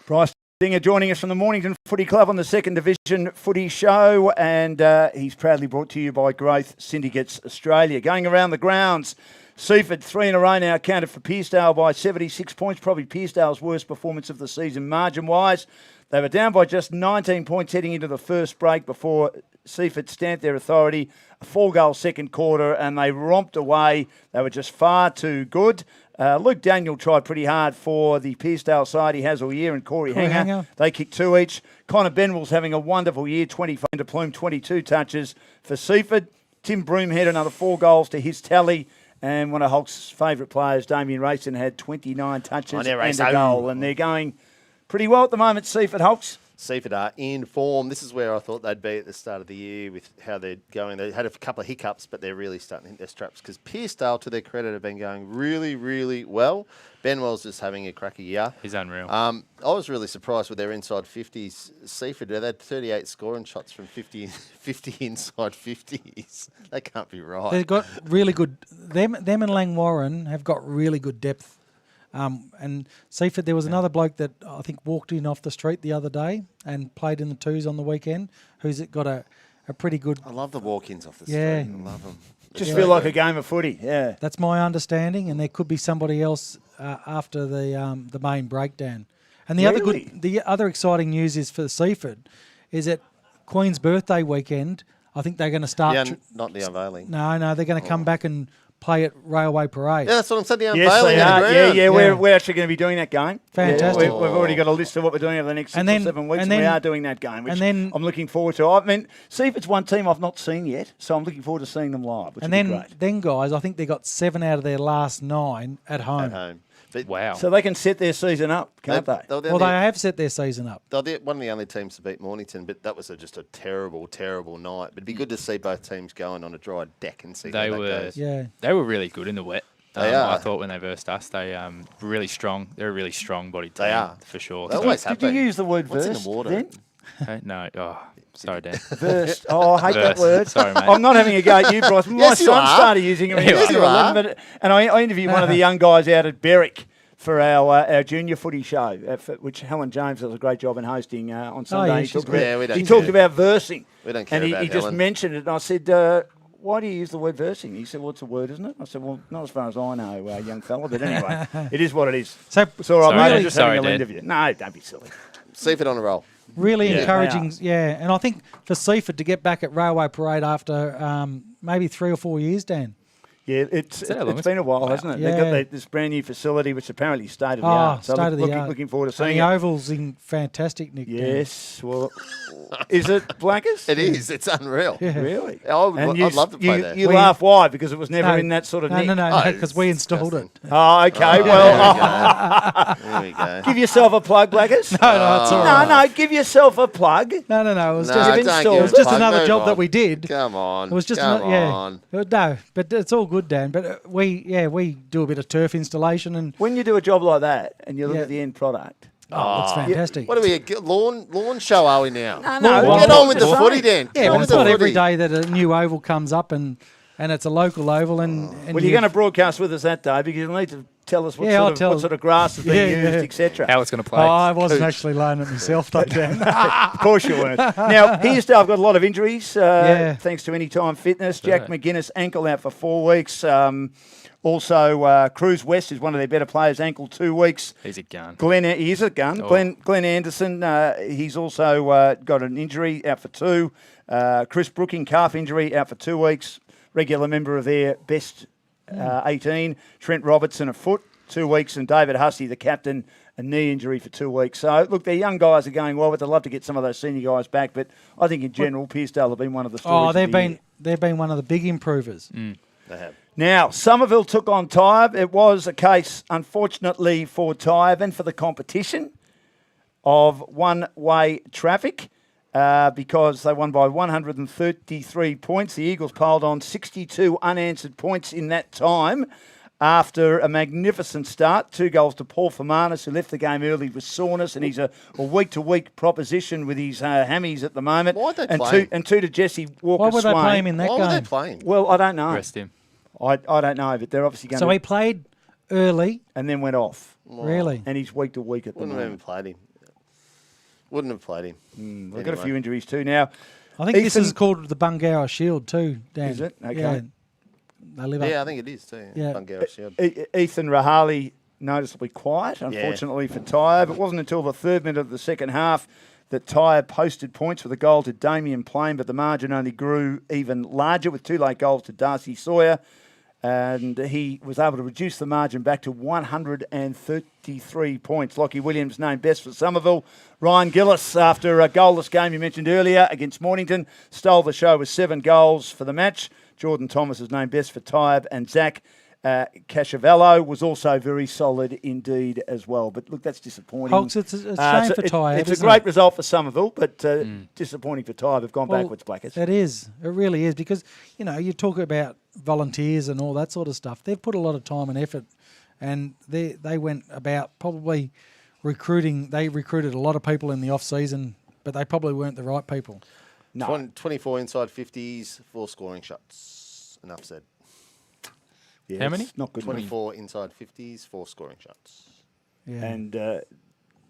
Bryce Dinger joining us from the Mornington Footy Club on the Second Division Footy Show, and he's proudly brought to you by Growth Syndicates Australia. Going around the grounds, Seaford 3 in a row now counted for Pearcedale by 76 points, probably Pearcedale's worst performance of the season margin-wise. They were down by just 19 points heading into the first break before Seaford stamped their authority. A 4-goal second quarter, and they romped away. They were just far too good. Luke Daniel tried pretty hard for the Pearcedale side. He has all year, and Corey Hanger. They kicked 2 each. Connor Benwell's having a wonderful year, 25 to Plume, 22 touches for Seaford. Tim Broomhead, another 4 goals to his tally. And one of Hulk's favourite players, Damien Rayson, had 29 touches and a goal. And they're going pretty well at the moment, Seaford Hulks. Seaford are in form. This is where I thought they'd be at the start of the year with how they're going. They had a couple of hiccups, but they're really starting to hit their straps because Pearcedale, to their credit, have been going really, really well. Benwell's just having a cracker year. He's unreal. I was really surprised with their inside 50s. Seaford, they had 38 scoring shots from 50 inside 50s. They can't be right. They've got really good. Them and Langwarren have got really good depth. And Seaford, there was another bloke that I think walked in off the street the other day and played in the twos on the weekend, who's got a pretty good. I love the walk-ins off the street. Yeah. I love them. Just feel like a game of footy. Yeah. That's my understanding, and there could be somebody else after the main breakdown. And the other exciting news is for Seaford, is that Queen's birthday weekend. I think they're going to start. Not the unveiling. No, they're going to come back and play at Railway Parade. Yeah, that's what I'm saying. The Yes, unveiling. they are. at the Yeah, ground. we're actually going to be doing that game. Fantastic. Yeah, we've already got a list of what we're doing over the next 6 or 7 weeks, and we are doing that game, which I'm looking forward to. I mean, Seaford's one team I've not seen yet, so I'm looking forward to seeing them live, which would be great. Then, guys, I think they got 7 out of their last 9 at home. At home. But Wow. So they can set their season up, can't they? Well, they have set their season up. They're one of the only teams to beat Mornington, but that was just a terrible, terrible night. But it'd be good to see both teams going on a dry deck and see how that goes. Yeah. They were really good in the wet. They are. I thought when they versed us, they really strong. They're a really strong body team. They are. For sure. They always have Did you been. use the word What's versed in the water? then? Okay, no. Oh, sorry, Dan. Versed. Oh, I hate that Versed. word. Sorry, mate. I'm not having a go at you, Bryce. My Yes, you son are. started using it when he was Yes, you 11, are. and I interviewed one of the young guys out at Berwick for our junior footy show, which Helen James does a great job in hosting on Sunday. yeah, He she's talked great. about, Yeah, we don't he care. talked about versing. We don't care And about he just Helen. mentioned it, and I said, why do you use the word versing? He said, well, it's a word, isn't it? I said, well, not as far as I know, young fella, but anyway, it is what it is. So It's all right, Sorry, mate. I'm Dad. just Sorry, having a Dad. interview. No, don't be silly. Seaford on a roll. really Yeah. encouraging. They Yeah, and I think for Seaford to get back at Railway Parade after maybe 3 or 4 years, Dan. Yeah, it's that long? been a while, Wow. hasn't it? Yeah. They've got this brand new facility, which apparently is state of the art. So state of the art. looking forward to And seeing the it. oval's in fantastic nick. Dan. Yes, well, is it Blackers? It is. It's unreal. Yeah. Really? I'd love to play there. You We- laugh why? Because it was never No, in that sort of No, nick. no, Oh, because we it's installed it. disgusting. Oh, okay. Oh, Well, there we go. give yourself a plug, Blackers. No, it's all right. No, give yourself a plug. No, it was No, just You've don't installed give it. a was just plug. another Move job on. that we did. Come on. It was just Come yeah. on. No, but it's all good, Dan. But we do a bit of turf installation and When you do a job like that and you look Yeah. at the end product, it's fantastic. What are we, a lawn show are we now? No, well, Get well, on with the just footy saying. then. Yeah, Get on but with it's the not every footy. day that a new oval comes up and it's a local oval and well, you're going to broadcast with us that day because you'll need to tell us Yeah, I'll what tell- sort of grass is being Yeah, used, yeah. etc. How it's going to play. Oh, I wasn't actually laying it myself, though, Dan. Of course you weren't. Now, here's I've got a lot of injuries, Yeah. thanks to Anytime Fitness. Jack McGuinness, ankle out for 4 weeks. Also, Cruz West is one of their better players, ankle 2 weeks. He's a gun. He is a gun. Oh. Glenn Anderson, he's also got an injury, out for 2. Chris Brooking, calf injury, out for 2 weeks. Regular member of their best 18. Trent Robertson, a foot, 2 weeks. And David Hussey, the captain, a knee injury for 2 weeks. So, look, their young guys are going well, but they'd love to get some of those senior guys back. But I think in general, Pearcedale have been one of the stories. they've been one of the big improvers. They have. Now, Somerville took on Tyab. It was a case, unfortunately, for Tyab and for the competition of one-way traffic because they won by 133 points. The Eagles piled on 62 unanswered points in that time after a magnificent start. 2 goals to Paul Fermanis, who left the game early with soreness, and he's a week-to-week proposition with his hammies at the moment. Why are they and playing? two to Jesse Walker. Why would they Swain. play him in that Why game? were they playing? Well, I don't know. Rest him. I don't know, but they're obviously going So to... he played early, and then went off. really. And he's week to week at the Wouldn't have even moment. played him. Wouldn't have played him. We've got a Anyway. few injuries too now. I think this Ethan- is called the Bungower Shield too, Dan. Is it? Okay. Yeah. They live Yeah, I up. think it is too. Yeah. Bungarra Shield. Ethan Rahali noticeably quiet, unfortunately for Tyab. It wasn't until the 3rd minute of the second half that Tyab posted points with a goal to Damien Plain, but the margin only grew even larger with 2 late goals to Darcy Sawyer. And he was able to reduce the margin back to 133 points. Lockie Williams named best for Somerville. Ryan Gillis, after a goalless game you mentioned earlier against Mornington, stole the show with 7 goals for the match. Jordan Thomas is named best for Tyab, and Zach Casciavello was also very solid indeed as well. But look, that's disappointing. Holtz, it's a shame for Ty. It's a great result for Somerville, but disappointing for Ty. They've gone backwards, Blackers. It is. It really is, because, you know, you talk about volunteers and all that sort of stuff. They've put a lot of time and effort, and they went about probably recruiting. They recruited a lot of people in the off-season, but they probably weren't the right people. No. 24 inside 50s, 4 scoring shots. Enough said. Yeah, how many? Not good. 24 inside 50s, 4 scoring shots. Yeah. And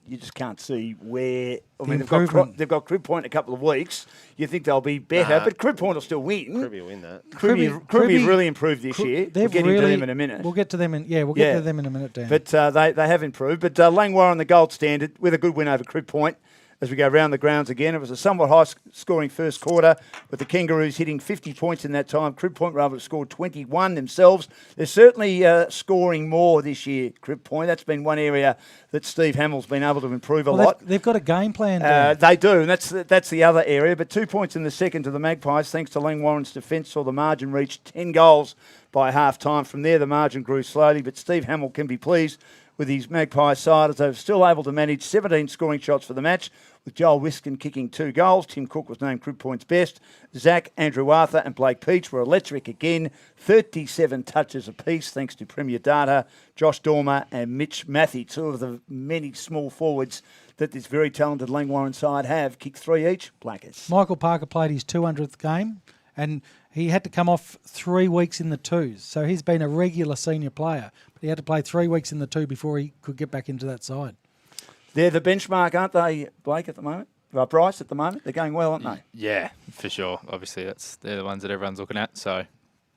you just can't see where. I mean, improvement. they've got Crib Point in a couple of weeks. You think they'll be better, but Crib Point will still win. Cribby will win that. Cribby have really improved this year. We're getting to them in a minute. We'll get to them get to them in a minute, Dan. But they have improved. But Langwarrin, the gold standard, with a good win over Crib Point. As we go round the grounds again, it was a somewhat high-scoring first quarter, with the Kangaroos hitting 50 points in that time. Crib Point were able to score 21 themselves. They're certainly scoring more this year, Crib Point. That's been one area that Steve Hamill's been able to improve a lot. They've got a game plan. Dan. They do, and that's the other area. But 2 points in the second to the Magpies, thanks to Langwarrin's defence, saw the margin reach 10 goals by half-time. From there, the margin grew slowly, but Steve Hamill can be pleased with his Magpie side, as they're still able to manage 17 scoring shots for the match, with Joel Wiskin kicking 2 goals. Tim Cook was named Crib Point's best. Zach, Andrew Arthur and Blake Peach were electric again. 37 touches apiece, thanks to Premier Data, Josh Dormer and Mitch Matthew, 2 of the many small forwards that this very talented Langwarrin side have. Kicked 3 each, Blackers. Michael Parker played his 200th game, and he had to come off 3 weeks in the twos. So he's been a regular senior player, but he had to play 3 weeks in the two before he could get back into that side. They're the benchmark, aren't they, Blake, at the moment? Bryce, at the moment? They're going well, aren't they? Yeah, for sure. Obviously, they're the ones that everyone's looking at. So,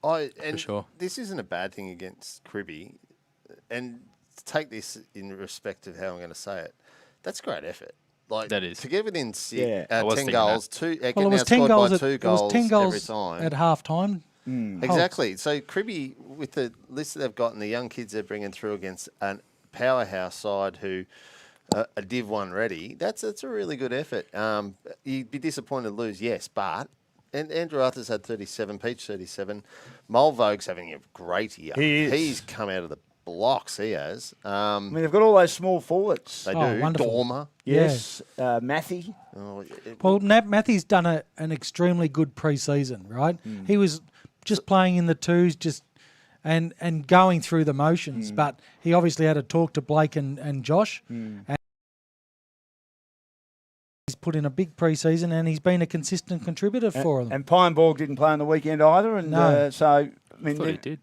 for sure. This isn't a bad thing against Cribby. And take this in respect of how I'm going to say it. That's great effort. Like, that is. To get within 10 thinking goals, it was 10 goals by 2 goals, it was 10 goals every time. at half time. Exactly. So Cribby, with the list that they've got and the young kids they're bringing through against a powerhouse side who a Div 1 ready, that's a really good effort. You'd be disappointed to lose, yes, but Andrew Arthur's had 37, Peach 37. Mulvogue's having a great year. He is. He's come out of the blocks, he has. I mean, they've got all those small forwards. They Oh, do. wonderful. Dormer. Yes. Matthew. Oh, Well, Matthew's done an extremely good pre-season, right? He was just playing in the twos, and going through the motions, but he obviously had to talk to Blake and Josh. And he's put in a big pre-season, and he's been a consistent contributor for them. And Pineborg didn't play on the weekend either, and No. so I mean, Thought he did.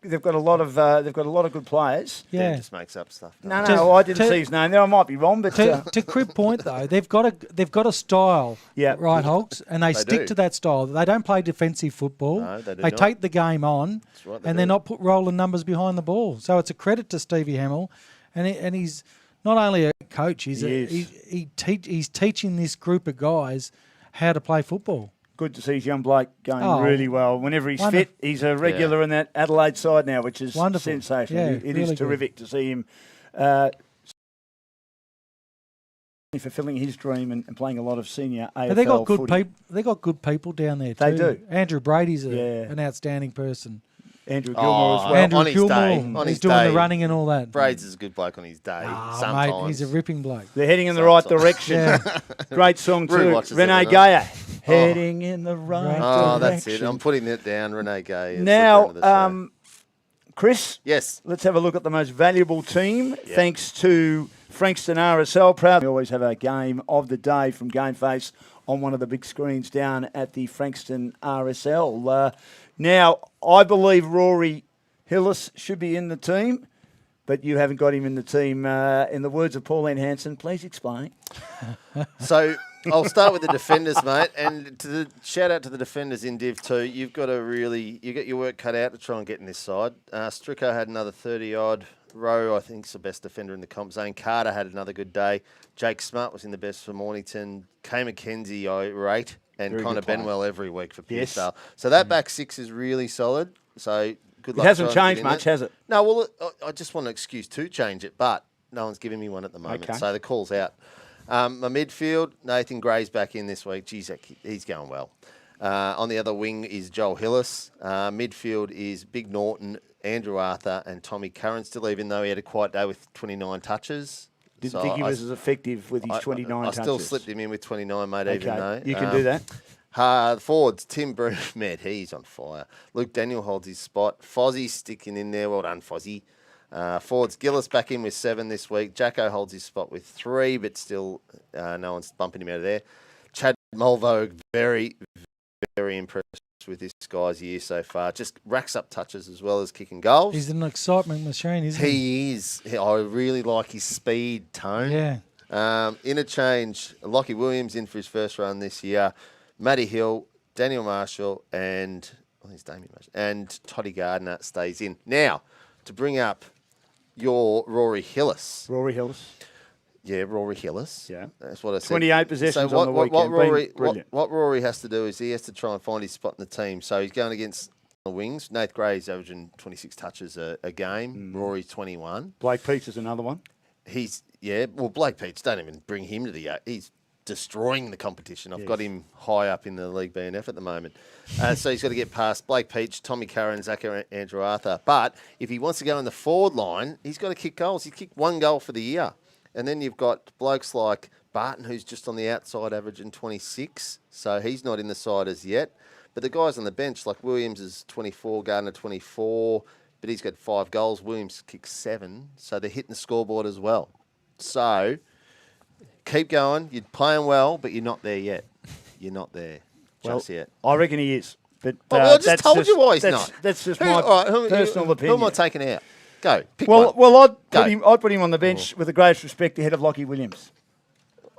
they've got a lot of good players. Yeah. Dan just makes up stuff. No, To- I didn't to- see his name there. I might be wrong, but To Crib Point though, they've got a style, Yeah. right, Holtz, and they stick do. to that style. They don't play defensive football. No, they do They not. take the game on, That's right, they and do. they're not rolling numbers behind the ball. So it's a credit to Stevie Hamill, and he's not only a coach, he's teaching this group of guys how to play football. good to see his young bloke going Oh, really well. Whenever he's fit, he's a regular in that Adelaide side now, which is Wonderful. sensational. Yeah, It is really good. terrific to see him fulfilling his dream and playing a lot of senior AFL But they got good footy. people. They got good people down there too. They do. Andrew Brady's Yeah. an outstanding person. Andrew Gilmore as well. Andrew on his Gilmore, day. On he's his doing day. the running and all that. Braids is a good bloke on his day. Ah, Sometimes. mate, he's a ripping bloke. They're heading in the right Sometimes. direction. Yeah. Great song Rue too. watches Renee it, Gayer. Heading in the right Right. Oh, direction. that's it. I'm putting it down. Renee Gay. is the friend Now, of the show. Chris, Yes. let's have a look at the most valuable team. Thanks to Frankston RSL. Proud. We always have a game of the day from GameFace on one of the big screens down at the Frankston RSL. Now, I believe Rory Hillis should be in the team, but you haven't got him in the team. In the words of Pauline Hanson, please explain. So I'll start with the defenders, mate. And shout out to the defenders in Div 2. You've got you got your work cut out to try and get in this side. Stricker had another 30-odd. Rowe, I think, is the best defender in the comp zone. Carter had another good day. Jake Smart was in the best for Mornington. Kay McKenzie, I rate. And Very Connor good player. Benwell every week for Yes. Pearsdale. So that back six is really solid. So good It luck. hasn't trying to changed get in much, there. has it? No, well, I just want an excuse to change it, but no one's giving me one at the moment. Okay. So the call's out. My midfield, Nathan Gray's back in this week. Geez, he's going well. On the other wing is Joel Hillis. Midfield is Big Norton, Andrew Arthur, and Tommy Curran. Still, even though he had a quiet day with 29 touches. Didn't think he was as effective with his 29 touches. I still slipped him in with 29, mate, even though. You can do that. The forwards, Tim Broomhead, he's on fire. Luke Daniel holds his spot. Fozzie's sticking in there. Well done, Fozzie. Forwards, Gillis back in with 7 this week. Jacko holds his spot with 3, but still no one's bumping him out of there. Chad Mulvo, very, very impressed with this guy's year so far. Just racks up touches as well as kicking goals. He's an excitement machine, isn't he? He is. I really like his speed, Tone. Yeah. Interchange, Lockie Williams in for his first run this year. Matty Hill, Daniel Marshall, and Damien Marshall, and Toddy Gardner stays in. Now, to bring up your Rory Hillis. Rory Hillis. Yeah, Rory Hillis. Yeah. That's what I said. 28 possessions on the weekend. What Rory has to do is he has to try and find his spot in the team. So he's going against the wings. Nath Gray's averaging 26 touches a game. Rory's 21. Blake Peach is another one. Blake Peach, don't even bring him to the... He's destroying the competition. I've got him high up in the League BNF at the moment. So he's got to get past Blake Peach, Tommy Curran, Zach Andrew Arthur. But if he wants to go in the forward line, he's got to kick goals. He kicked 1 goal for the year. And then you've got blokes like Barton, who's just on the outside averaging 26. So he's not in the side as yet. But the guys on the bench, like Williams is 24, Gardner 24, but he's got 5 goals. Williams kicked 7. So they're hitting the scoreboard as well. So keep going. You're playing well, but you're not there yet. You're not there just yet. I reckon he is. But I just told you why he's not. That's just my personal opinion. Who am I taking out? Go. Pick one. I'd put him on the bench Oh. with the greatest respect ahead of Lockie Williams.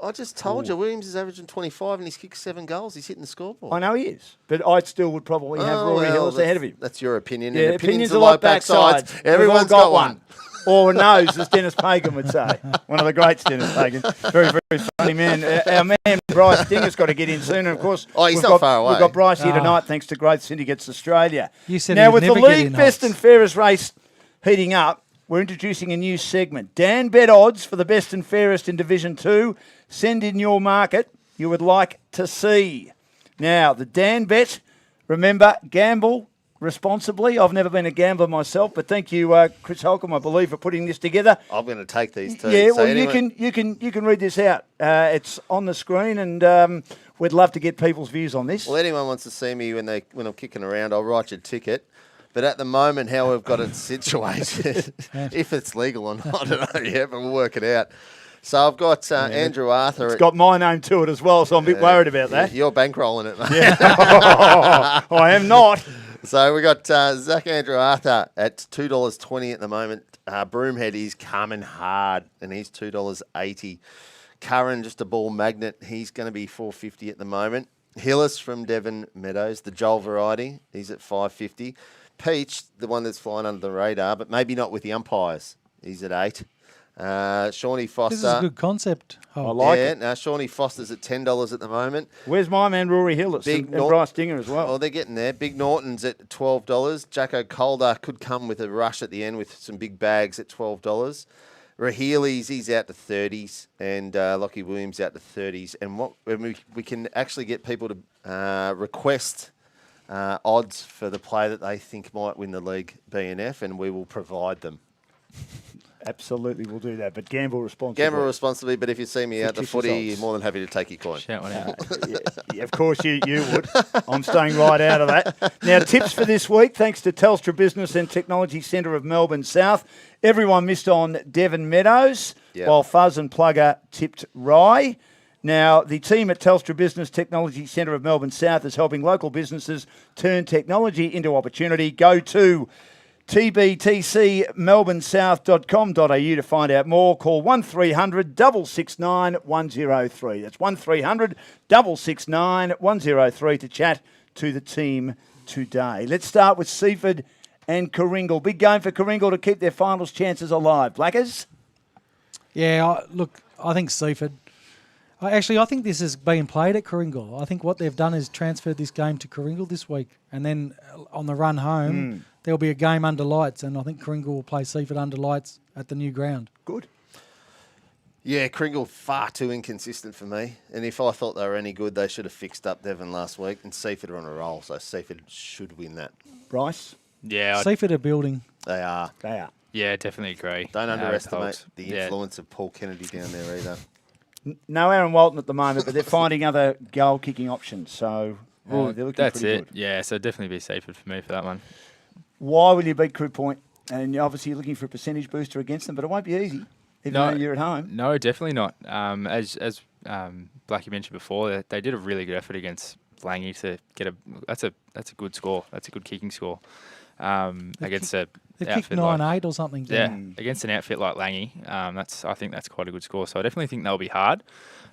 I just told you, Williams is averaging 25 and he's kicked 7 goals. He's hitting the scoreboard. I know he is, but I still would probably have Rory Hillis ahead of him. That's your opinion. Yeah, and opinions are like backsides. Everyone's got one. Or a nose, as Dennis Pagan would say. One of the greats, Dennis Pagan. Very, very funny man. Our man Bryce Dinger's got to get in soon. And, of course, he's not far away. We've got Bryce here tonight thanks to Growth Syndicates Australia. You said now, he'd with the never get league in, best Hobbs. and fairest race heating up, we're introducing a new segment. Dan Bet Odds for the best and fairest in Division 2. Send in your market you would like to see. Now, the Dan Bet, remember, gamble responsibly. I've never been a gambler myself, but thank you, Chris Holcomb, I believe, for putting this together. I'm going to take these too. Yeah, So well, anyway, you can read this out. It's on the screen, and we'd love to get people's views on this. Well, anyone wants to see me when I'm kicking around, I'll write you a ticket. But at the moment, how we've got it situated, if it's legal or not, I don't know yet, but we'll work it out. So I've got Andrew Arthur. It's got my name to it as well, so I'm a bit worried about that. You're bankrolling it, mate. Yeah. I am not. So we got Zach Andrew Arthur at $2.20 at the moment. Broomhead is coming hard, and he's $2.80. Curran, just a ball magnet, he's going to be $4.50 at the moment. Hillis from Devon Meadows, the Joel variety, he's at $5.50. Peach, the one that's flying under the radar, but maybe not with the umpires, he's at $8. Shawnee Foster. This is a good concept. I like it. Now Shawnee Foster's at $10 at the moment. Where's my man Rory Hillis and Bryce Dinger as well? Oh, they're getting there. Big Norton's at $12. Jacko Calder could come with a rush at the end with some big bags at $12. Rahili's, he's out to 30s, and Lockie Williams out to 30s. And we can actually get people to request odds for the player that they think might win the league BNF, and we will provide them. Absolutely, we'll do that, but gamble responsibly. Gamble responsibly, but if you see me out the footy, you're more than happy to take your coin. Shout one out. Yeah, of course you would. I'm staying right out of that. Now, tips for this week, thanks to Telstra Business and Technology Centre of Melbourne South. Everyone missed on Devon Meadows, while Fuzz and Plugger tipped Rye. Now, the team at Telstra Business Technology Centre of Melbourne South is helping local businesses turn technology into opportunity. Go to tbtcmelbournesouth.com.au to find out more. Call 1300 669 103. That's 1300 669 103 to chat to the team today. Let's start with Seaford and Coringal. Big game for Coringal to keep their finals chances alive. Blackers? Yeah, I think Seaford. I think this is being played at Coringal. I think what they've done is transferred this game to Coringal this week, and then on the run home, there'll be a game under lights, and I think Coringal will play Seaford under lights at the new ground. Good. Yeah, Kringle far too inconsistent for me. And if I thought they were any good, they should have fixed up Devon last week. And Seaford are on a roll, so Seaford should win that. Bryce? Yeah, Seaford are building. They are. They are. yeah, definitely agree. Don't underestimate Hogs. the Yeah. influence of Paul Kennedy down there either. No Aaron Walton at the moment, but they're finding other goal-kicking options. So Well, they're looking that's pretty it. good. Yeah, so definitely be Seaford for me for that one. Why will you beat Crew Point? And obviously you're looking for a percentage booster against them, but it won't be easy, even though you're at home. No, definitely not. As Blackie mentioned before, they did a really good effort against Langy to get a. That's a good score. That's a good kicking score. Against a They kicked outfit like 9-8 or something. yeah, didn't against an outfit like Langy. I think that's quite a good score. So I definitely think they'll be hard.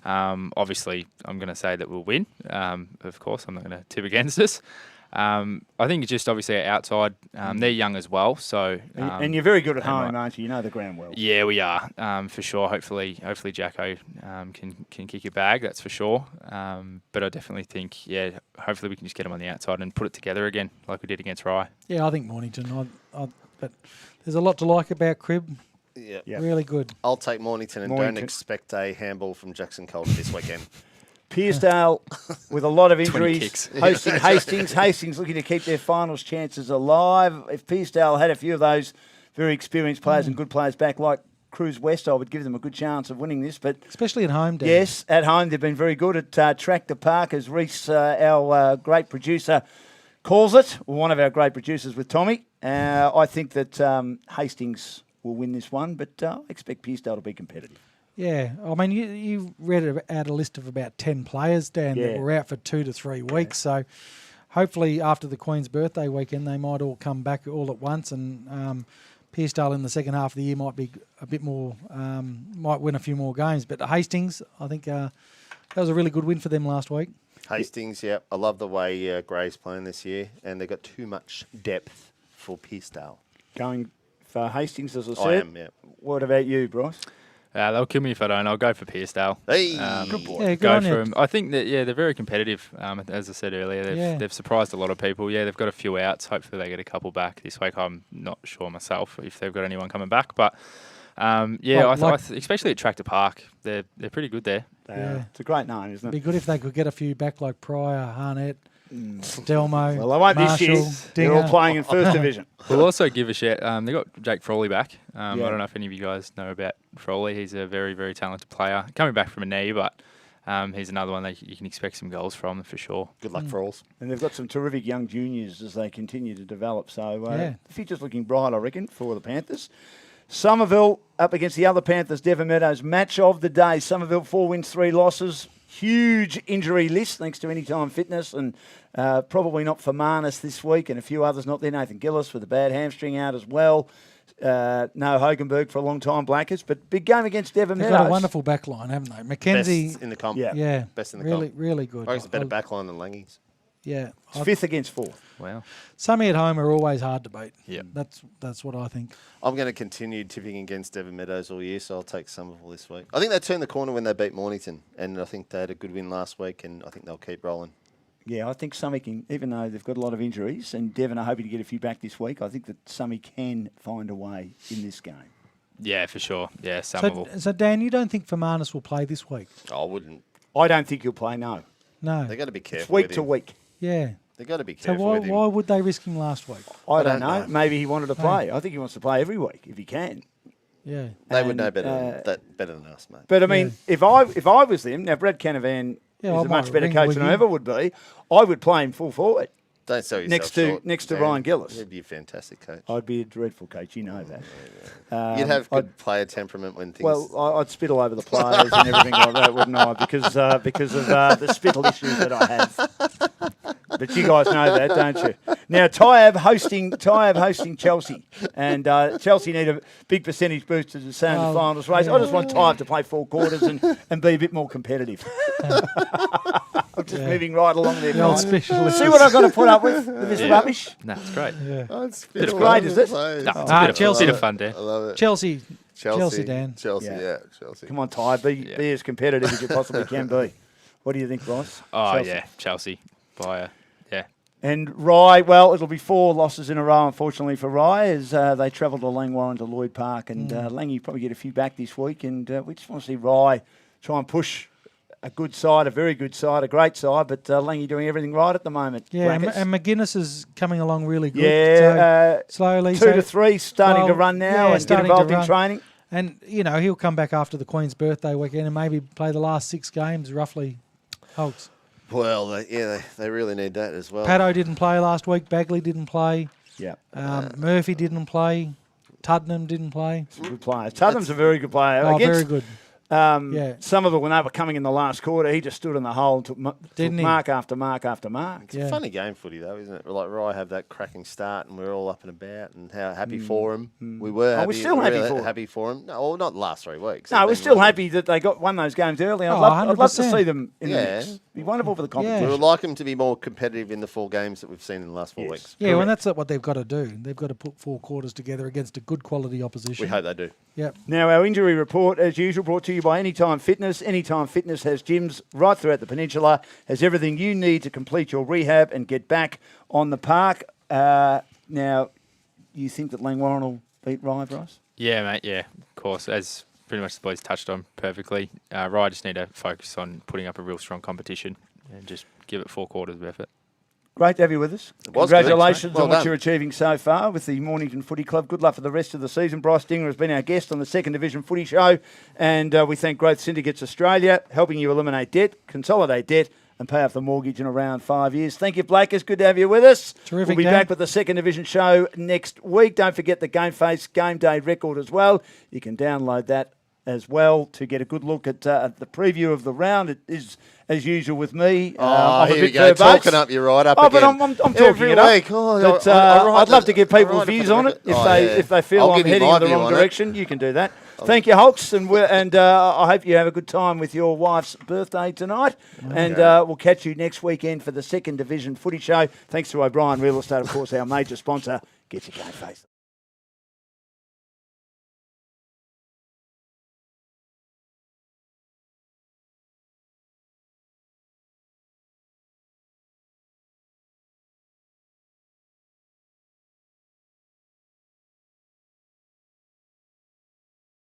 Obviously, I'm going to say that we'll win. Of course, I'm not going to tip against us. I think it's just obviously outside. They're young as well, so And you're very good at home, aren't you? You know the ground well. yeah, we are for sure. Hopefully Jacko can kick a bag. That's for sure. But I definitely think hopefully we can just get them on the outside and put it together again like we did against Rye. Yeah, I think Mornington. But there's a lot to like about Crib. Yeah. Yeah. Really good. I'll take Mornington and Mornington. don't expect a handball from Jackson Colton this weekend. Pearcedale with a lot of 20 injuries, kicks. hosting Hastings. Hastings looking to keep their finals chances alive. If Pearcedale had a few of those very experienced players and good players back like Cruz West, I would give them a good chance of winning this. But Especially at home, Dan. yes, at home they've been very good at Tractor Park, as Reese, our great producer, calls it. Well, one of our great producers with Tommy. I think that Hastings will win this one, but I expect Pearcedale to be competitive. Yeah, I mean, you read out a list of about 10 players, Dan, Yeah. that were out for 2 to 3 weeks. So hopefully after the Queen's birthday weekend, they might all come back all at once. And Pearcedale in the second half of the year might be a bit more, might win a few more games. But Hastings, I think that was a really good win for them last week. Hastings, yeah. I love the way Gray's playing this year, and they've got too much depth for Pearcedale. Going for Hastings, as I said. I am, yeah. What about you, Bryce? They'll kill me if I don't. I'll go for Pearcedale. Hey, good boy. Yeah, good Go on for you. them. I think that they're very competitive. As I said earlier, they've surprised a lot of people. Yeah, they've got a few outs. Hopefully they get a couple back this week. I'm not sure myself if they've got anyone coming back, but especially at Tractor Park, they're pretty good there. Yeah. It's a great name, isn't It'd be it? good if they could get a few back like Pryor, Harnett, Delmo, Well, they won't Marshall, this year. They're all Dinger. playing in First Division. We'll also give a shout. They got Jake Frawley back. Yeah. I don't know if any of you guys know about Frawley. He's a very, very talented player. Coming back from a knee, but he's another one that you can expect some goals from for sure. good luck for alls. And they've got some terrific young juniors as they continue to develop. So Yeah. the future's looking bright, I reckon, for the Panthers. Somerville up against the other Panthers, Devon Meadows. Match of the day. Somerville 4 wins, 3 losses. Huge injury list thanks to Anytime Fitness, and probably not for Marnus this week, and a few others not there. Nathan Gillis with a bad hamstring out as well. No Hogenberg for a long time, Blackers, but big game against Devon They've Meadows. got a wonderful back line, haven't they? Mackenzie, Best in the comp. Yeah. yeah, Best in the really, comp. really good. I think it's a better back line than Langy's. Yeah, It's 5th against 4th. Wow. Sammy at home are always hard to beat. Yep. That's what I think. I'm going to continue tipping against Devon Meadows all year, so I'll take Somerville this week. I think they turned the corner when they beat Mornington, and I think they had a good win last week, and I think they'll keep rolling. Yeah, I think Summy can, even though they've got a lot of injuries, and Devon are hoping to get a few back this week, I think that Summy can find a way in this game. Yeah, for sure. Yeah, Somerville. So Dan, you don't think Fermanus will play this week? I wouldn't. I don't think he'll play, no. No. They've got to be It's careful week with to him. week. Yeah. They've got to be So careful why with him. why would they risk him last week? I don't don't know. know. Maybe he wanted to play. I think he wants to play every week if he can. Yeah. They would And, know better than us, mate. But I mean, if I was them, now Brad Canavan Yeah, I is a much might better ring coach than I Wiggy. ever would be. I would play him full forward. Don't sell yourself short. next to Dan. Ryan Gillis. He'd be a fantastic coach. I'd be a dreadful coach, you know that. You'd have I'd- good player temperament when things... Well, I'd spittle over the players and everything like that, wouldn't I? Because of the spittle issues that I have. But you guys know that, don't you? Now, Tyab hosting Chelsea, and Chelsea need a big percentage boost to the Saturday finals race. yeah. I just want Tyab to play 4 quarters and be a bit more competitive. I'm just moving right along there. The old guys. specialist. See what I've got to put up with this rubbish? No, it's great. Yeah. It's great, is it? No, it's Ah, a bit, Chelsea. bit of fun there. I love it. Chelsea, Dan. Chelsea, Yeah. yeah, Chelsea. Come on, Ty, be as competitive as you possibly can be. What do you think, Bryce? Oh, Chelsea. yeah, Chelsea. By And Rye, well, it'll be 4 losses in a row, unfortunately, for Rye, as they travel to Langwarrin to Lloyd Park. And Langy probably get a few back this week. And we just want to see Rye try and push a good side, a very good side, a great side. But Langy doing everything right at the moment. Yeah, and McGuinness is coming along really good. Yeah, so slowly. 2 to 3, starting to run now and get involved in training. And, he'll come back after the Queen's birthday weekend and maybe play the last 6 games, roughly, Holtz. Well, they really need that as well. Paddo didn't play last week. Bagley didn't play. Yeah. Murphy didn't play. Tuddenham didn't play. Some good players. Tuddenham's a very good player. Oh, very good. Some of it, when they were coming in the last quarter, he just stood in the hole and took mark after mark after mark. It's a funny game, footy, though, isn't it? Like Rye have that cracking start, and we're all up and about, and how happy for him. We were happy. We're still happy for him. No, well, not the last 3 weeks. No, we're still happy that they won those games early. I'd love to see them in the mix. It'd be wonderful for the competition. We would like them to be more competitive in the 4 games that we've seen in the last 4 weeks. Yeah, well, that's what they've got to do. They've got to put 4 quarters together against a good quality opposition. We hope they do. Yep. Now, our injury report, as usual, brought to you by Anytime Fitness. Anytime Fitness has gyms right throughout the peninsula, has everything you need to complete your rehab and get back on the park. Now, you think that Langwarrin will beat Rye, Bryce? Yeah, mate, yeah, of course. As pretty much the boys touched on perfectly, Rye just need to focus on putting up a real strong competition and just give it 4 quarters of effort. Great to have you with us. Was Congratulations good. on what you're achieving so far with the Mornington Footy Club. Good luck for the rest of the season. Bryce Dinger has been our guest on the 2nd Division Footy Show, and we thank Growth Syndicates Australia, helping you eliminate debt, consolidate debt, and pay off the mortgage in around 5 years. Thank you, Blake. It's good to have you with us. Terrific. We'll be back with the 2nd Division Show next week. Don't forget the GameFace Game Day record as well. You can download that as well to get a good look at the preview of the round. It is, as usual with me. I'm here we go, talking up your right up again. But I'm talking every it up. week. But, I'd love to get people's views on it if they feel I'm heading in the wrong direction. You can do that. Thank you, Holtz, and I hope you have a good time with your wife's birthday tonight. And we'll catch you next weekend for the 2nd Division Footy Show. Thanks to OBrien Real Estate, of course, our major sponsor. Get your GameFace.